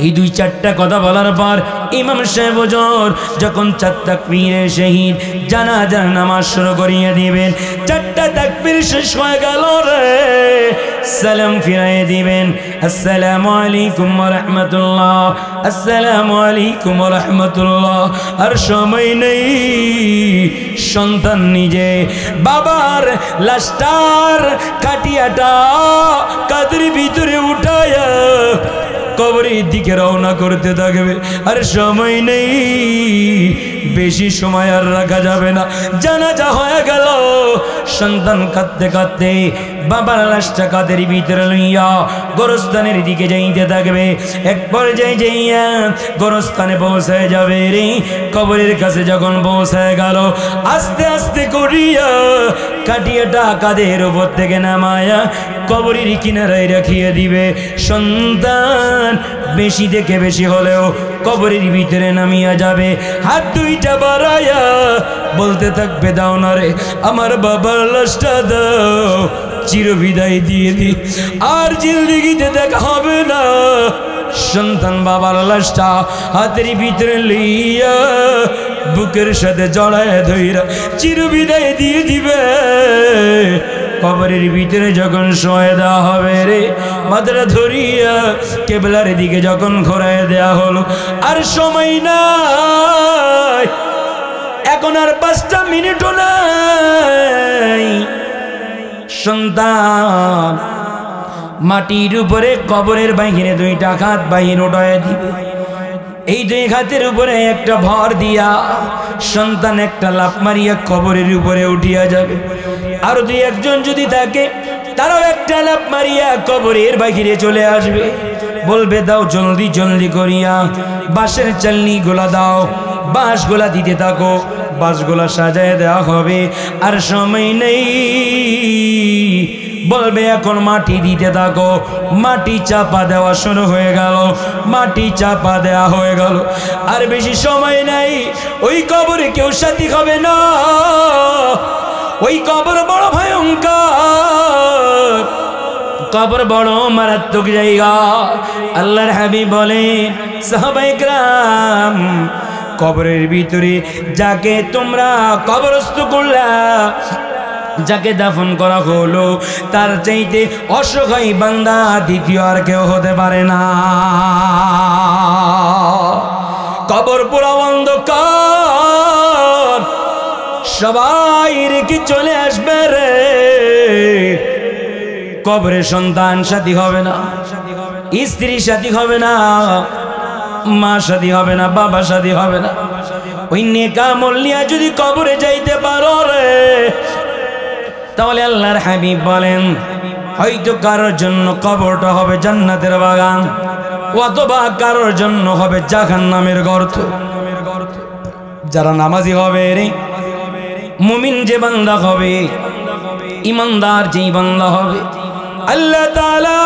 এই 2-4টা কথা বলার পর ইমাম সাহেব হুজুর যখন 4 তাকবীরে শহীদ জানাজার নামাজ শুরু করিয়ে দিবেন, 4টা তাকবীর শেষ হয়ে গেল রে, সালাম ফিরিয়ে দিবেন, আসসালামু আলাইকুম ওয়া রাহমাতুল্লাহ, আসসালামু আলাইকুম ওয়া রাহমাতুল্লাহ। আর সময় নেই, সন্তান নিজে বাবার লাশটার কাটিয়াটা কাদের ভিতরে উঠায়া কবরের দিকে রওনা করতে থাকবে। আর সময় নেই, বেশি সময় আর রাখা যাবে না। জানাজা হয়ে গেল, সন্তান কাঁদতে কাঁদতে বাবার লাশটা কাদের ভিতরে লইয়া গোরস্থানের দিকে যাইতে থাকবে। এক পর্যায়ে যাইয়া গোরস্থানে পৌঁছে যাবে রে। কবরের কাছে যখন পৌঁছে গেল, আস্তে আস্তে করিয়া কাটিয়াটা কাদের উপর থেকে নামায়া কবরের কিনারায় রাখিয়ে দিবে। সন্তান বেশি থেকে বেশি হলেও কবরের ভিতরে নামিয়া যাবে, হাত 2টা বাড়াইয়া বলতে থাকবে, দাও না রে আমার বাবার লাশটা দাও, চিরবিদায় দিয়ে দি, আর জিন্দেগিতে দেখা হবে না। সন্তান বাবার লাশটা হাতের ভিতরে লইয়া বুকের সাথে জড়ায় ধইরা চিরবিদায় দিয়ে দিবে। কবরের ভিতরে যখন শোয়া দেওয়া হবে রে, মাথাটা ধরিয়া কেবলার দিকে যখন ঘোরায় দেয়া হলো, আর সময় নাই, এখন আর 5টা মিনিটও নাই। সন্তান মাটির উপরে কবরের বাহিরে 2টা হাত বাহির উঠায় দিবে। এই 2 হাতের উপরে একটা ভর দিয়া সন্তান একটা লাফ মারিয়া কবরের উপরে উঠিয়া যাবে। আর 2-1জন যদি থাকে, তারাও একটা লাফ মারিয়া কবরের বাহিরে চলে আসবে। বলবে, দাও জলদি জলদি করিয়া বাঁশের চালনি গোলা দাও, বাঁশগুলা দিতে থাকো, বাঁশগুলা সাজায় দেওয়া হবে। আর সময় নেই, বলবে এখন মাটি দিতে থাকো, মাটি চাপা দেওয়া শুরু হয়ে গেল, মাটি চাপা দেওয়া হয়ে গেল। আর বেশি সময় নাই, ওই কবরে কেউ সাথী হবে না, ওই কবর বড় ভয়ঙ্কর, কবর বড় মারাত্মক জায়গা। আল্লাহর হাবিব বলেন, সাহাবায়ে কেরাম, কবরের ভিতরে যাকে তোমরা কবরস্থ করলা, যাকে দাফন করা হলো, তার চাইতে অসহায় বান্দা দ্বিতীয় আর কেউ হতে পারে না। কবর পুরা অন্ধকার, সবাই রেখে চলে আসবে রে। কবরে সন্তান সাথী হবে না, স্ত্রী সাথী হবে না, মা সাথী হবে না, বাবা সাথী হবে না। ওই নেক আমল নিয়ে যদি কবরে যাইতে পারো রে, তাহলে আল্লাহর হাবিব বলেন হয়তো কারোর জন্য কবরটা হবে জান্নাতের বাগান, অথবা কারোর জন্য হবে জাহান্নামের গর্ত। যারা নামাজি হবে রে, মুমিন যে বান্দা হবে, ইমানদার যেই বান্দা হবে, আল্লাহ তাআলা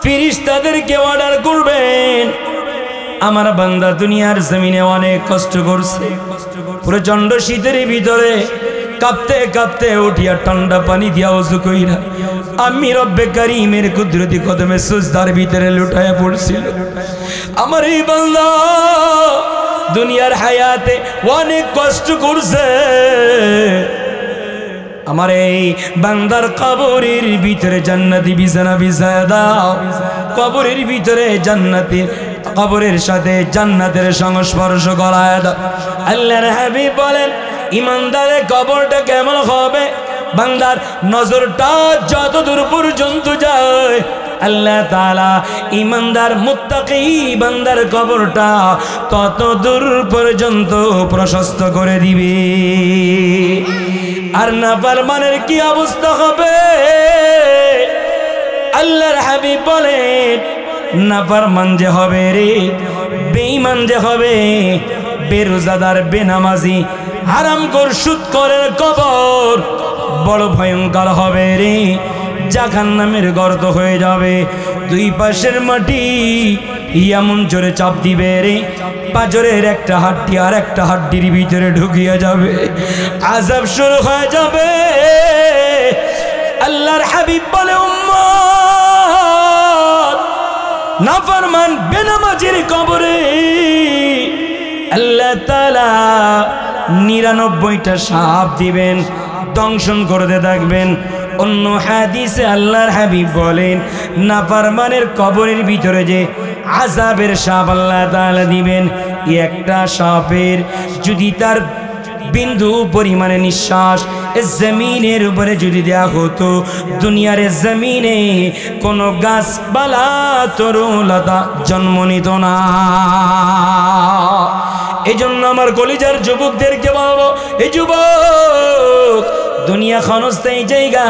ফেরেশতাদেরকে অর্ডার করবেন, আমার বান্দা দুনিয়ার জমিনে অনেক কষ্ট করছে, প্রচন্ড শীতের ভিতরে কাঁপতে কাঁপতে উঠিয়া ঠান্ডা পানি দিয়া ওযু কইরা আমি রব্বে কারীমের কুদরতি কদমে সিজদার ভিতরে লুটায়া পড়ছিল। আমার এই বান্দা দুনিয়ার হায়াতে অনেক কষ্ট করছে, আমার এই বান্দার কবরের ভিতরে জান্নাতি বিছানা বিছায়া দাও, কবরের ভিতরে জান্নাতি, কবরের সাথে জান্নাতের সংস্পর্শ করায় দাও। আল্লাহর হাবিব বলেন ইমানদারের কবরটা কেমন হবে? বান্দার নজরটা যত দূর পর্যন্ত যায়, আল্লাহ তাআলা ইমানদার মুত্তাকি বান্দার কবরটা তত দূর পর্যন্ত প্রশস্ত করে দিবে। আর নাফরমানের কি অবস্থা হবে? আল্লাহর হাবিব বলেন নাফরমান যে হবে রে, বেঈমান যে হবে, বেরোজাদার, বেনামাজি, হারামখোর, সুদখোরের কবর বড় ভয়ঙ্কর হবে রে। জাহান্নামের গর্ত হয়ে যাবে, দুই পাশের মাটি এমন জোরে চাপ দিবে রে, পাঁজরের একটা হাড্ডি আর একটা হাড্ডির ভিতরে ঢুকিয়ে যাবে, আযাব শুরু হয়ে যাবে। আল্লাহর হাবিব বলে উম্মত, নাফরমান বেনামাজির কবরে আল্লাহ তাআলা 99টা সাপ দিবেন, দংশন করতে থাকবেন। অন্য হাদিসে আল্লাহর হাবিব বলেন নাফরমানের কবরের ভিতরে যে আযাবের সাপ আল্লাহ তাআলা দিবেন, একটা সাপের যদি তার বিন্দু পরিমাণে নিঃশ্বাস জমিনের উপরে যদি দেয়া হতো, দুনিয়ার জমিনে কোনো গাছপালা তরুলতা জন্ম নিত না। এজন্য আমার কলিজার যুবকদেরকে বলবো, এই যুবক, দুনিয়া ক্ষণস্থায়ী জায়গা,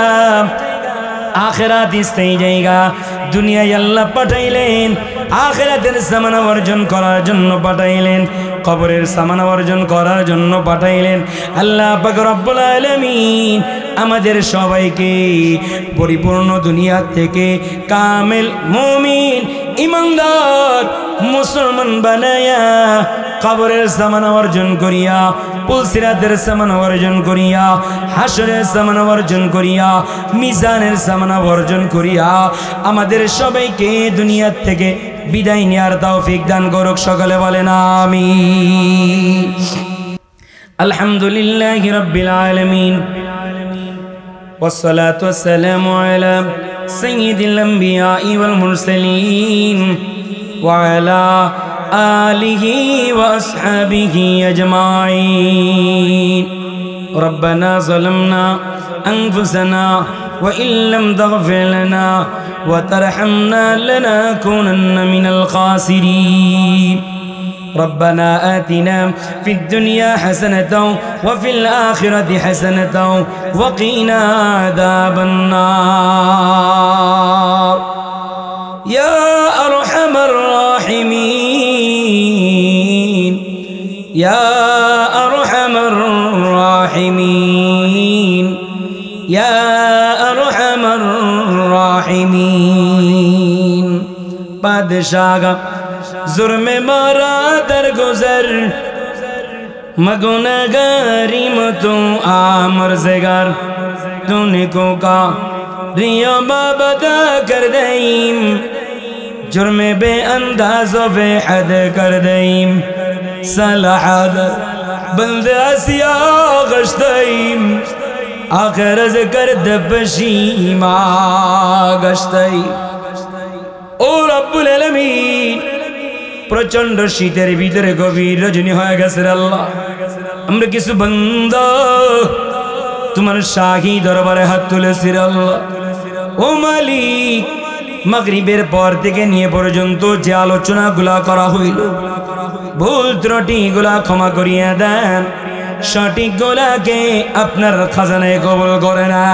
আখিরাত স্থায়ী জায়গা। দুনিয়ায় আল্লাহ পাঠাইলেন আখিরাতের সামানা অর্জন করার জন্য পাঠাইলেন, কবরের সামানা অর্জন করার জন্য পাঠাইলেন। আল্লাহ পাক রব্বুল আলামিন আমাদের সবাইকে পরিপূর্ণ দুনিয়া থেকে কামেল মুমিন ইমানদার মুসলমান বানায়া কবরের সামানা অর্জন করিয়া, পুলসিরাতের সামানা অর্জন করিয়া, হাসরের সামানা অর্জন করিয়া, মিজানের সামানা অর্জন করিয়া আমাদের সবাইকে দুনিয়া থেকে বিদায় নেওয়ার তৌফিক দান করুক। সকলে বলেন আমিন। আলহামদুলিল্লাহি রাব্বিল আলামিন, ওয়াসসালাতু ওয়াসসালামু আলা সাইয়্যিদিল আমবিয়াই ওয়াল মুরসালিন ওয়া আলা আলিহি ওয়া আসহাবিহি আজমাইন। রব্বানা যালামনা আনফুসানা ওয়া ইল্লাম তাগফির লানা ওয়া তারহামনা লানাকুনান্না মিনাল খাসিরিন। ربنا آتنا في الدنيا حسنة وفي الآخرة حسنة وقنا عذاب النار يا أرحم الراحمين يا أرحم الراحمين يا أرحم الراحمين بادشاہ जुर्म मारा दरगुजर मगुनगारी मतो आमर ज़ेगार तूने को का रिया बाबदा कर दईम जुर्म बे अंदाज़ो बे हद कर दईम सलाहद बंद आसिया गश्तईम आखिर ज़कर दबशीमा गश्तई ओ रब्बुल आलमीन प्रचंड शीतेर भीतरे गभीर रजनी हो गए। अल्लाह আমরা কিছু বান্দা তোমার শাহী দরবারে হাত তুলেছি আল্লাহ। ও মালিক, মাগরিবের পর থেকে নিয়ে পর্যন্ত যে আলোচনাগুলা করা হইল, ভুল ত্রুটিগুলা ক্ষমা করিয়া দেন, সঠিক গুলাকে আপনার খাজানায় কবুল করে না।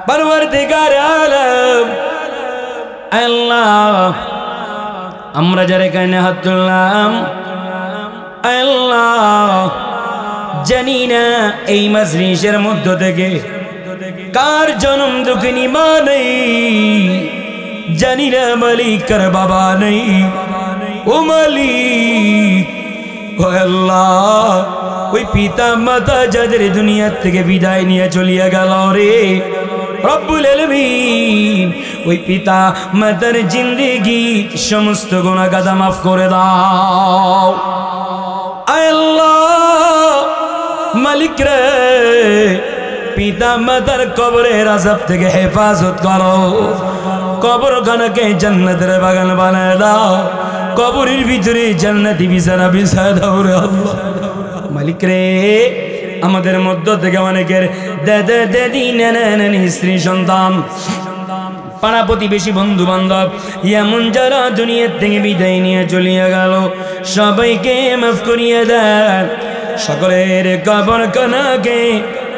পরওয়ারদিগার আলম আল্লাহ, আমরা যারা এখানে হাত তুললাম আল্লাহ, জানি না এই মজলিসের মধ্য থেকে কার জন্ম দুঃখিনী মা নেই, জানি না মালিক কার বাবা নেই। ও মালিক, ও আল্লাহ, ওই পিতা মাতা যাদের দুনিয়া থেকে বিদায় নিয়ে চলিয়া গেল রে রব্বুল আলামিন, ওই পিতা মাতার জিন্দেগি সমস্ত গুনাহ গাদা মাফ করে দাও। আল্লাহ মালিক রে, পিতা মাতার কবরের আযাব থেকে হেফাজত করো, কবরখানাকে জান্নাতের বাগান বানায় দাও, কবরের ভিতরে জান্নাতি বিছানা বিছায় দাও রে আল্লাহ। মালিক রে, আমাদের মধ্য থেকে অনেকের দাদা দাদি নানা নানি স্ত্রী সন্তান পাড়া প্রতিবেশী বন্ধু বান্ধব এমন যারা দুনিয়ার থেকে বিদায় নিয়ে চলিয়া গেল, সবাইকে মাফ করিয়া দেন, সকলের কবরখানাকে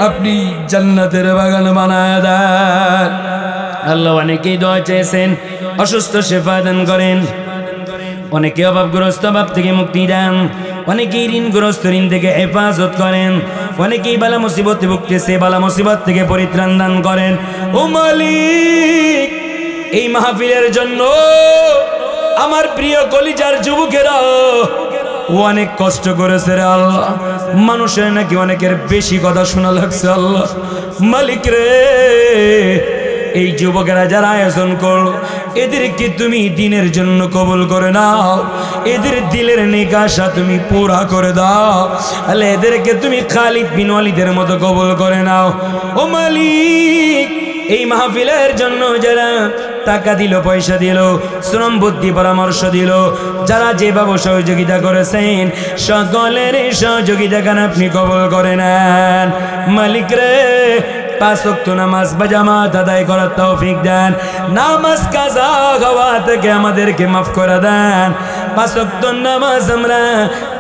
আপনি জান্নাতের বাগান বানায় দেন। আল্লাহ অনেকেই দোয়া চেয়েছেন, অসুস্থ শেফা দান করেন, অনেকে অভাবগ্রস্ত অভাব থেকে মুক্তি দেন, অনেকেই ঋণগ্রস্ত ঋণ থেকে হেফাজত করেন, অনেকেই বালা মুসিবতে ভুগতেছে বালা মুসিবত থেকে পরিত্রাণ দান করেন। ও মালিক, এই মাহফিলের জন্য আমার প্রিয় কলিজার যুবকেরা অনেক কষ্ট করেছে রে আল্লাহ। মানুষের নাকি অনেকের বেশি কথা শোনা লাগছে আল্লাহ। মালিক রে, এই যুবকেরা যারা আয়োজন করলো, এদেরকে তুমি দিনের জন্য কবুল করে নাও, এদের দিলের নিকাশা তুমি পুরা করে দাও, তাহলে এদেরকে তুমি খালিদ বিন ওয়ালিদের মতো কবুল করে নাও। ও মালিক, এই মাহফিলের জন্য যারা টাকা দিল, পয়সা দিল, শ্রম বুদ্ধি পরামর্শ দিল, যারা যেভাবে সহযোগিতা করেছেন, সকলের সহযোগিতা কেন আপনি কবুল করে নেন। মালিক রে, 5 ওয়াক্ত নামাজ বা জামাত আদায় করার তৌফিক দেন, নামাজ কাজা হওয়া থেকে আমাদেরকে মাফ করে দেন, 5 ওয়াক্ত নামাজ আমরা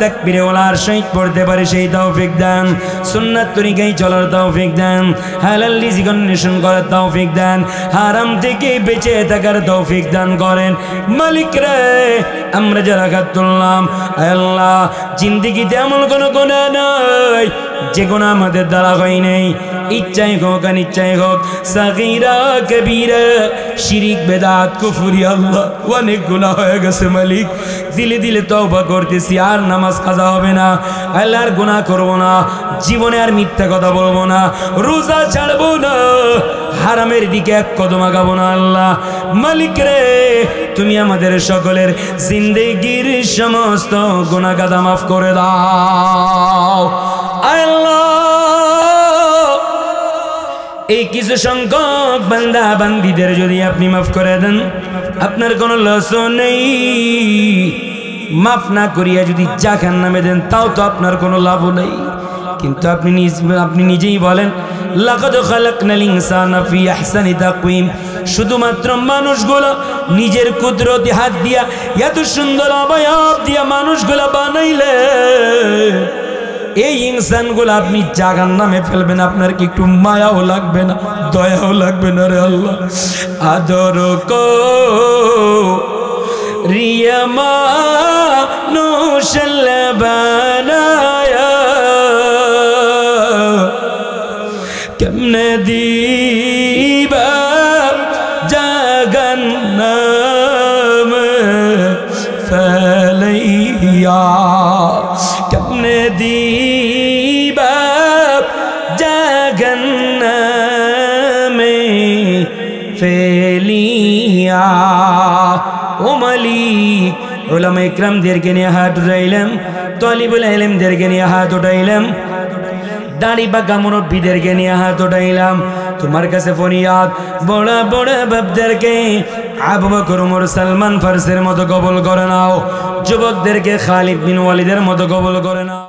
তাকবীরে ওলার সহিত পড়তে পারি সেই তৌফিক দেন, সুন্নাত তরিকায় চলার তৌফিক দেন, হালাল রিজিক অন্বেষণ করার তৌফিক দেন, হারাম থেকে বেঁচে থাকার তৌফিক দান করেন। মালিক রে, আমরা যারা হাত তুললাম আল্লাহ, জিন্দেগিতে এমন কোনো গুনাহ নাই যে গুনাহ আমাদের দ্বারা হয় নাই, ইচ্ছাই হোক অনিচ্ছাই হোক, সাগীরা কবীরা, শিরিক বেদাত কুফরি, আল্লাহ অনেক গুনাহ হয়ে গেছে। মালিক, দিলে দিলে তওবা করতেছি, আর নামাজ কাজা হবে না, আল্লাহর গুনাহ করব না, জীবনে আর মিথ্যা কথা বলবো না, রোজা ছাড়বো না, হারামের দিকে এক কদম আগাবো না আল্লাহ। মালিক রে, তুমি আমাদের সকলের জিন্দেগির সমস্ত গুনাহ গাদা মাফ করে দাও আল্লাহ। এই কিছু সংখ্যক বান্দা বান্দীদের যদি আপনি মাফ করে দেন, আপনার কোনো লস নেই, মাফ না করিয়া যদি জাহান্নামে দেন তাও তো আপনার কোনো লাভ নেই। কিন্তু আপনি নিজেই বলেন, লাকাদ খালাকনাল ইনসানা ফি আহসানি তাকওয়িম, শুধুমাত্র মানুষগুলো নিজের কুদরতি হাত দিয়া এত সুন্দর অবয়ব দিয়া মানুষগুলো বানাইলে, এই ইনসানগুলো আপনি জাহান্নামে ফেলবেন, আপনার কি একটু মায়াও লাগবে না, দয়াও লাগবে না রে আল্লাহ? আদর কো রিয়া মানুষ বানায়া, কেমনে দিবা জাহান্নাম ফেলাইয়া, কেমনে দিবা জাহান্নামে ফেলিয়া। ও মালিক, উলামা ইকরামদেরকে নিয়ে হাত উঠাইলাম, তালিবুল ইলমদেরকে নিয়ে হাত উঠাইলাম, দাড়ি বাঁকা মুরব্বীদেরকে নিয়ে হাত উঠাইলাম, তোমার কাছে ফরিয়াদ, বড় বড় বাপদেরকে আবু বকর, ওমর, সালমান ফারসির মতো কবুল করে নাও, যুবকদেরকে খালিদ বিন ওয়ালিদের মতো কবুল করে নাও।